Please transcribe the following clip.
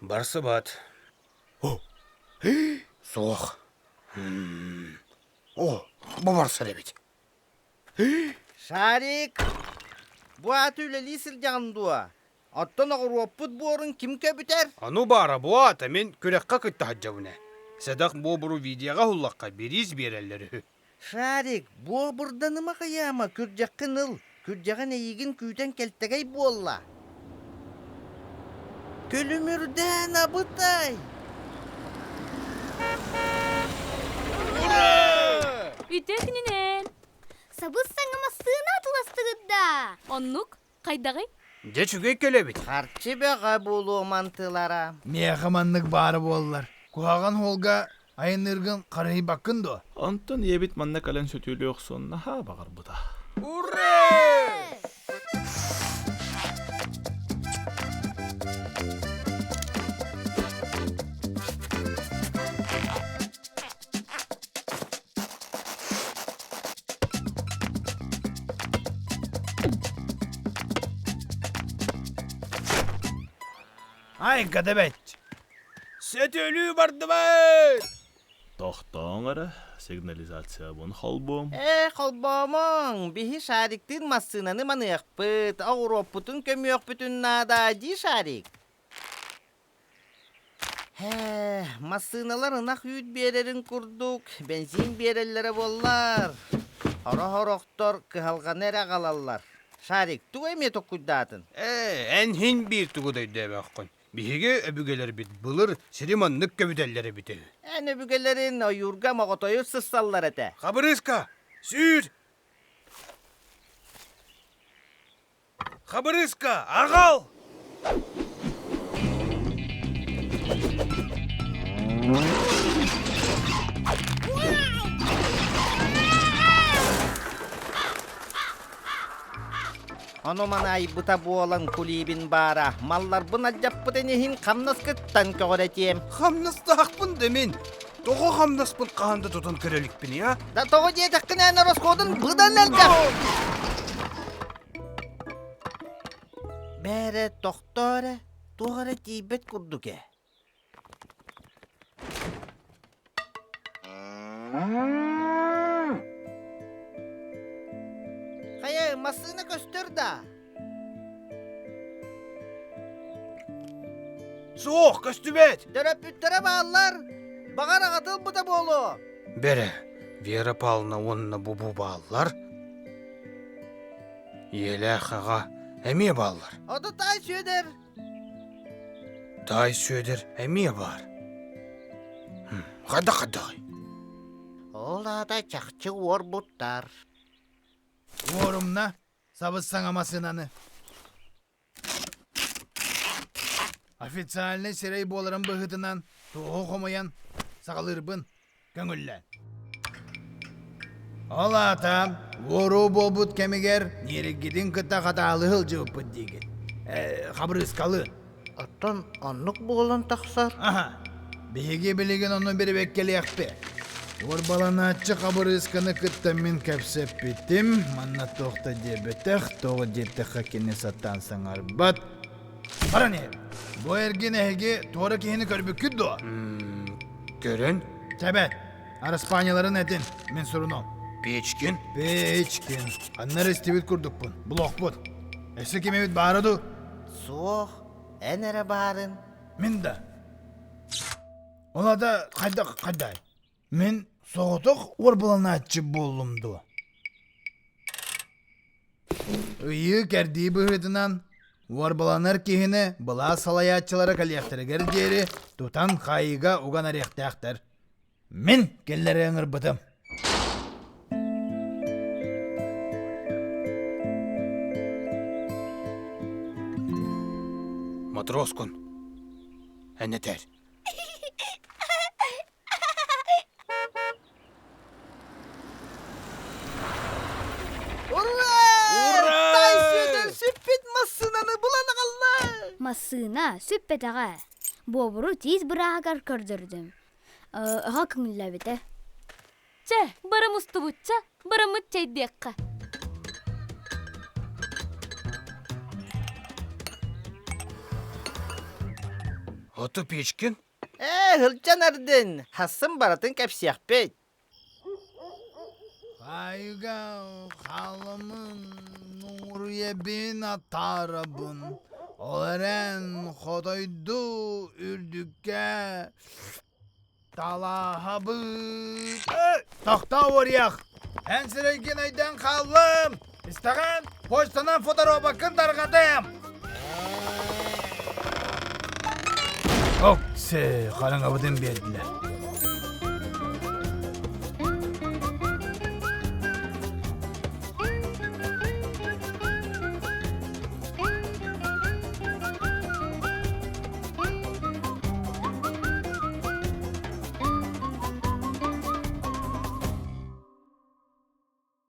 Барсы бат. Соқ. Bu barsa evet. Шарик, bu atölye сылжаңдуа. Оттон оғыруаппыт буорын ким көбүтер? Ану бара буата мен күрекка кытта хаджабыне. Садак бу буру видеоға хуллакка бериз береллери. Шарик, bu бурданыма каяма күржаккын ыл. Күржаган эйигин күүтен келтегей буолла. Көлүмүрден абытай. Үтекнинен. Сабыз саңыма сыына атыластығыда. Оннук, кайдагы? Же чүгей келебит. Карчы бега болу мантылара. Мияхаманнык бары боллар. Куаган холга айыныргын карай баккындо. Онтон ебит манна кален сөтүлү оксон наха багар буда. Ай гадабет. Сөтөлүү барды бар. Тоқтоңара сигнализация бун холбом. Холбомон, бихи Шариктин массынаны маныякпыт. Оғыруаппытын көмүйөкпүтүн нада ди Шарик. Массыналар ынак үйт берерин курдук. Бензин береллere боллар. Хора-хороктор кыхалган эре калаллар. Шарик, туг эме токкуйдатын? Эн хин бир тугудай дэбэккон. Биһиге өбүгелер бит былыр сириманнык көбүделлери бите. Эн өбүгелерин ойурга моготою сыссаллар эте. Хабырыска, сүйр. Хабырыска, агал. Оно манай бута буолан кулибин бара. Маллар бын аджаппыт энехин камнаскыттан көгөретем. Хамнастаакпын демен. Того хамнаспын каанды тутун көрөлүкпүн, я? Да того жетаккын әні росходын бұдан әлгап. Бәрі тоқтары, туғары тейбет күрдіке. Қая, масыны көстір да. Соқ, көстүбет. Дөрөп-бүттірі бағалар. Бағар ағатыл бұда болу. Бере, Вера Павловна онына бубу баллар. Еле қаға әме баллар. Оды тай сөйдер. Тай сөйдер әме бар. Қада-қадай. Ол ада чақчы ор бұттар. Орумна сабыз саңамасынаны. Официальный сирей боларын бұғытынан туғы қомаян сағалырбын көңіллән. Ол атам, ору болбут кемегер, нерегеден кыта қаталы хыл жауыппыд деген. Қабырыскалы. Оттон оннық болын тақсар. Аха, беге білеген оны бері беккелі яқпе. Орбаланатчы қабырысканы кыттан мен кәпсеп беттім. Манна тоқта дебетіқ, тоғы депті қакені саттан саңарбат. Бара не? Бу эрген әге торы кейіні көрбі күдді о? Көрін? Тәбәт, арыспаняларын әтін, мен сұрыном. Печкин? Печкин. Аннар істебет күрдік бұн, блок бұд. Әсі кемебет барыду? Соқ, әнәрі барын. Мен да. Олада қайдай. Мен соғытық орбаланатчы болымды. Үйі кәрдей бұғытынан орбаланар кейіні бұла салаятчылары кәлияқтырығыр дері тұтан қайыға уған арияқтақтар. Мен келлері өңір бұтым. Матроскун. Әнетер. Масына сөппет аға. Бобуру тиз бұрағар көрдірдім. Аға күңілі беті. Че, барым усты бұтча, барым үтчейдекқа. Otu peşkin. Hılcan ardın. Hassın baratın kapsiyakpet. Kayga halımın Nuriye bin atarabın. Olaren kodoydu ürdükke. Talahabı. Tahta oryak. En süreyken aydan kaldım. İsteyen poçtadan fotoğrafa bakın dargadayım. Okse, kalın kapıdan verdiler.